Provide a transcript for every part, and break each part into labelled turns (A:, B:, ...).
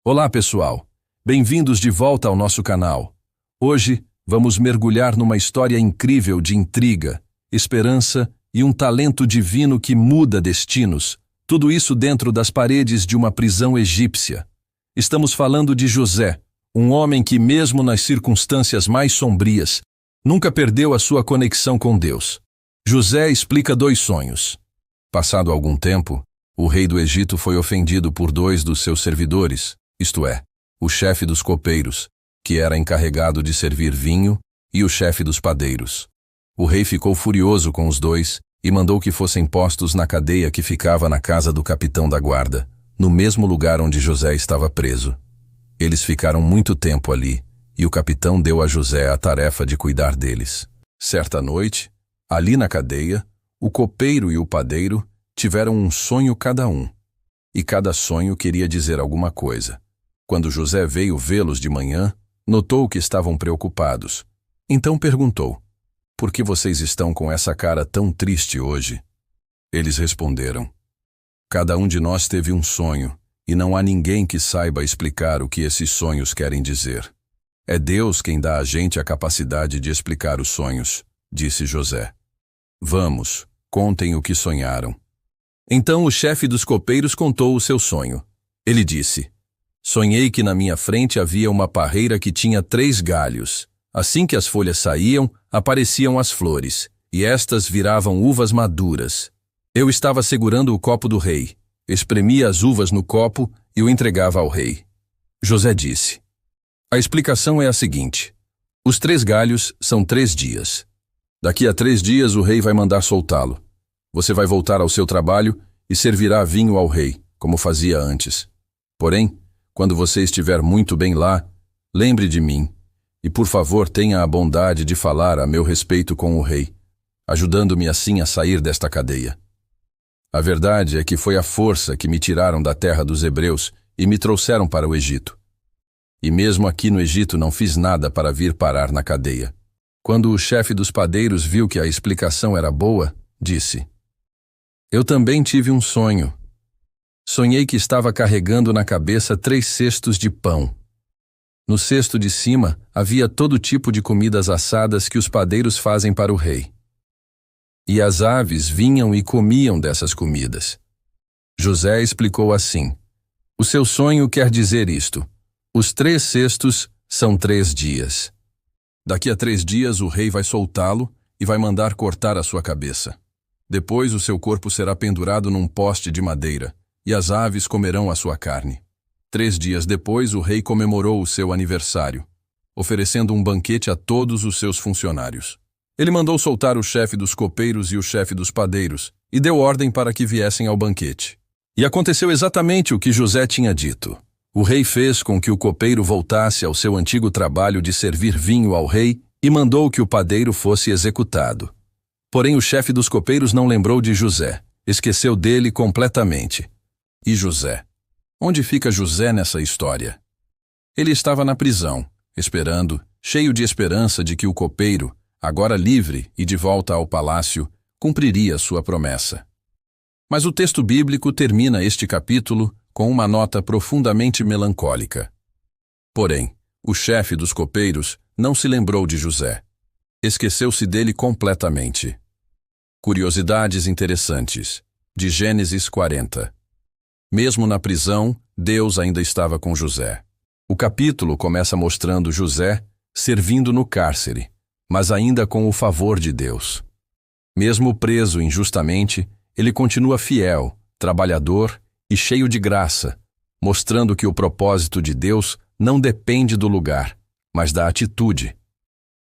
A: Olá, pessoal! Bem-vindos de volta ao nosso canal. Hoje, vamos mergulhar numa história incrível de intriga, esperança e um talento divino que muda destinos, tudo isso dentro das paredes de uma prisão egípcia. Estamos falando de José, um homem que, mesmo nas circunstâncias mais sombrias, nunca perdeu a sua conexão com Deus. José explica 2 sonhos. Passado algum tempo, o rei do Egito foi ofendido por 2 dos seus servidores, isto é, o chefe dos copeiros, que era encarregado de servir vinho, e o chefe dos padeiros. O rei ficou furioso com os 2 e mandou que fossem postos na cadeia que ficava na casa do capitão da guarda, no mesmo lugar onde José estava preso. Eles ficaram muito tempo ali, e o capitão deu a José a tarefa de cuidar deles. Certa noite, ali na cadeia, o copeiro e o padeiro tiveram um sonho cada um, e cada sonho queria dizer alguma coisa. Quando José veio vê-los de manhã, notou que estavam preocupados. Então perguntou: "Por que vocês estão com essa cara tão triste hoje?" Eles responderam: "Cada um de nós teve um sonho, e não há ninguém que saiba explicar o que esses sonhos querem dizer. É Deus quem dá a gente a capacidade de explicar os sonhos", disse José. "Vamos, contem o que sonharam." Então o chefe dos copeiros contou o seu sonho. Ele disse: "Sonhei que na minha frente havia uma parreira que tinha 3 galhos. Assim que as folhas saíam, apareciam as flores, e estas viravam uvas maduras. Eu estava segurando o copo do rei, espremia as uvas no copo e o entregava ao rei." José disse: "A explicação é a seguinte: os 3 galhos são 3 dias. Daqui a 3 dias o rei vai mandar soltá-lo. Você vai voltar ao seu trabalho e servirá vinho ao rei, como fazia antes. Porém, quando você estiver muito bem lá, lembre de mim, e por favor tenha a bondade de falar a meu respeito com o rei, ajudando-me assim a sair desta cadeia. A verdade é que foi a força que me tiraram da terra dos hebreus e me trouxeram para o Egito. E mesmo aqui no Egito não fiz nada para vir parar na cadeia." Quando o chefe dos padeiros viu que a explicação era boa, disse: "Eu também tive um sonho. Sonhei que estava carregando na cabeça 3 cestos de pão. No cesto de cima havia todo tipo de comidas assadas que os padeiros fazem para o rei. E as aves vinham e comiam dessas comidas." José explicou assim: "O seu sonho quer dizer isto: os 3 cestos são 3 dias. Daqui a 3 dias o rei vai soltá-lo e vai mandar cortar a sua cabeça. Depois o seu corpo será pendurado num poste de madeira, e as aves comerão a sua carne. 3 dias depois o rei comemorou o seu aniversário, oferecendo um banquete a todos os seus funcionários. Ele mandou soltar o chefe dos copeiros e o chefe dos padeiros, e deu ordem para que viessem ao banquete. E aconteceu exatamente o que José tinha dito. O rei fez com que o copeiro voltasse ao seu antigo trabalho de servir vinho ao rei e mandou que o padeiro fosse executado. Porém o chefe dos copeiros não lembrou de José, esqueceu dele completamente. E José? Onde fica José nessa história? Ele estava na prisão, esperando, cheio de esperança de que o copeiro, agora livre e de volta ao palácio, cumpriria sua promessa. Mas o texto bíblico termina este capítulo com uma nota profundamente melancólica. Porém, o chefe dos copeiros não se lembrou de José. Esqueceu-se dele completamente. Curiosidades interessantes, de Gênesis 40. Mesmo na prisão, Deus ainda estava com José. O capítulo começa mostrando José servindo no cárcere, mas ainda com o favor de Deus. Mesmo preso injustamente, ele continua fiel, trabalhador e cheio de graça, mostrando que o propósito de Deus não depende do lugar, mas da atitude.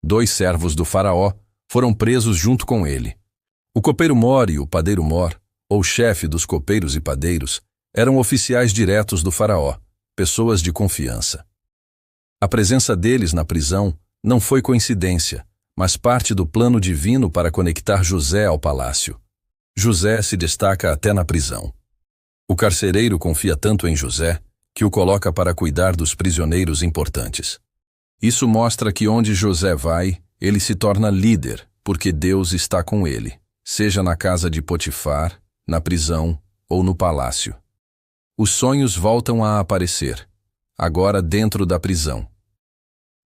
A: 2 servos do faraó foram presos junto com ele. O copeiro Mor e o padeiro Mor, ou chefe dos copeiros e padeiros, eram oficiais diretos do faraó, pessoas de confiança. A presença deles na prisão não foi coincidência, mas parte do plano divino para conectar José ao palácio. José se destaca até na prisão. O carcereiro confia tanto em José que o coloca para cuidar dos prisioneiros importantes. Isso mostra que onde José vai, ele se torna líder, porque Deus está com ele, seja na casa de Potifar, na prisão ou no palácio. Os sonhos voltam a aparecer. agora dentro da prisão.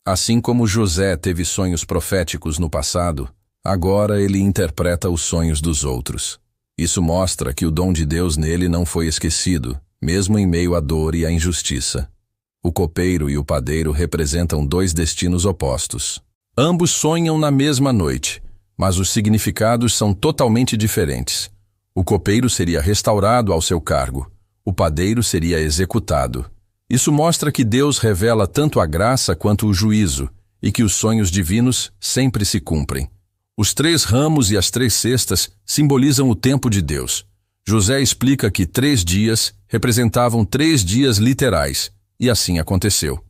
A: Assim como José teve sonhos proféticos no passado, agora ele interpreta os sonhos dos outros. Isso mostra que o dom de Deus nele não foi esquecido, mesmo em meio à dor e à injustiça. O copeiro e o padeiro representam dois destinos opostos. Ambos sonham na mesma noite, mas os significados são totalmente diferentes. O copeiro seria restaurado ao seu cargo, o padeiro seria executado. Isso mostra que Deus revela tanto a graça quanto o juízo, e que os sonhos divinos sempre se cumprem. Os 3 ramos e as 3 cestas simbolizam o tempo de Deus. José explica que 3 dias representavam 3 dias literais, e assim aconteceu.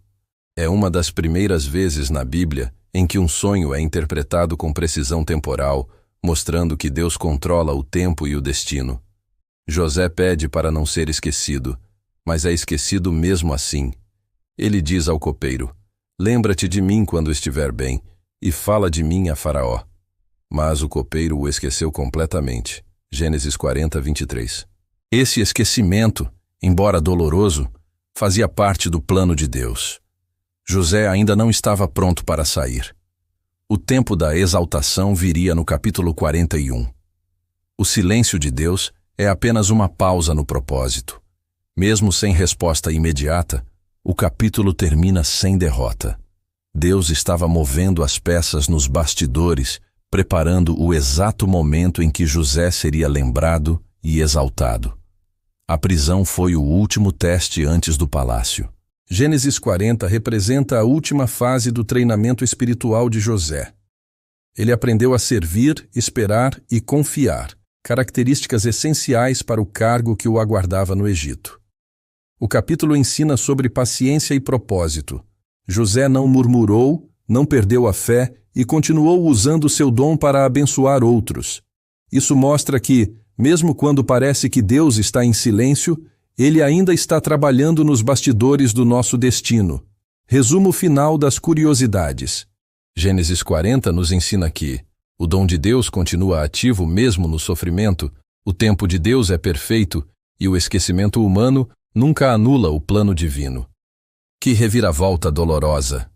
A: É uma das primeiras vezes na Bíblia em que um sonho é interpretado com precisão temporal, mostrando que Deus controla o tempo e o destino. José pede para não ser esquecido, mas é esquecido mesmo assim. Ele diz ao copeiro: "Lembra-te de mim quando estiver bem, e fala de mim a Faraó." Mas o copeiro o esqueceu completamente. Gênesis 40, 23. Esse esquecimento, embora doloroso, fazia parte do plano de Deus. José ainda não estava pronto para sair. O tempo da exaltação viria no capítulo 41. O silêncio de Deus é apenas uma pausa no propósito. Mesmo sem resposta imediata, o capítulo termina sem derrota. Deus estava movendo as peças nos bastidores, preparando o exato momento em que José seria lembrado e exaltado. A prisão foi o último teste antes do palácio. Gênesis 40 representa a última fase do treinamento espiritual de José. Ele aprendeu a servir, esperar e confiar, características essenciais para o cargo que o aguardava no Egito. O capítulo ensina sobre paciência e propósito. José não murmurou, não perdeu a fé e continuou usando seu dom para abençoar outros. Isso mostra que, mesmo quando parece que Deus está em silêncio, Ele ainda está trabalhando nos bastidores do nosso destino. Resumo final das curiosidades. Gênesis 40 nos ensina que o dom de Deus continua ativo mesmo no sofrimento, o tempo de Deus é perfeito e o esquecimento humano nunca anula o plano divino. Que reviravolta dolorosa!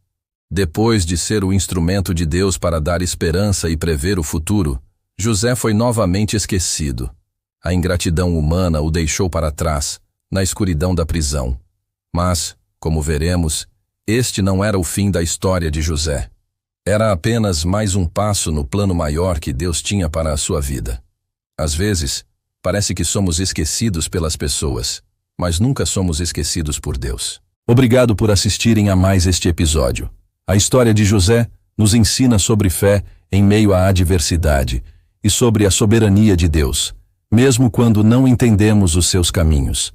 A: Depois de ser o instrumento de Deus para dar esperança e prever o futuro, José foi novamente esquecido. A ingratidão humana o deixou para trás, na escuridão da prisão. Mas, como veremos, este não era o fim da história de José. Era apenas mais um passo no plano maior que Deus tinha para a sua vida. Às vezes, parece que somos esquecidos pelas pessoas, mas nunca somos esquecidos por Deus. Obrigado por assistirem a mais este episódio. A história de José nos ensina sobre fé em meio à adversidade e sobre a soberania de Deus, mesmo quando não entendemos os seus caminhos.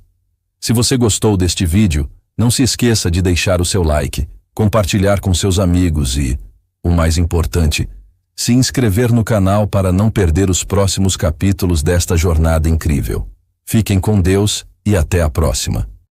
A: Se você gostou deste vídeo, não se esqueça de deixar o seu like, compartilhar com seus amigos e, o mais importante, se inscrever no canal para não perder os próximos capítulos desta jornada incrível. Fiquem com Deus e até a próxima.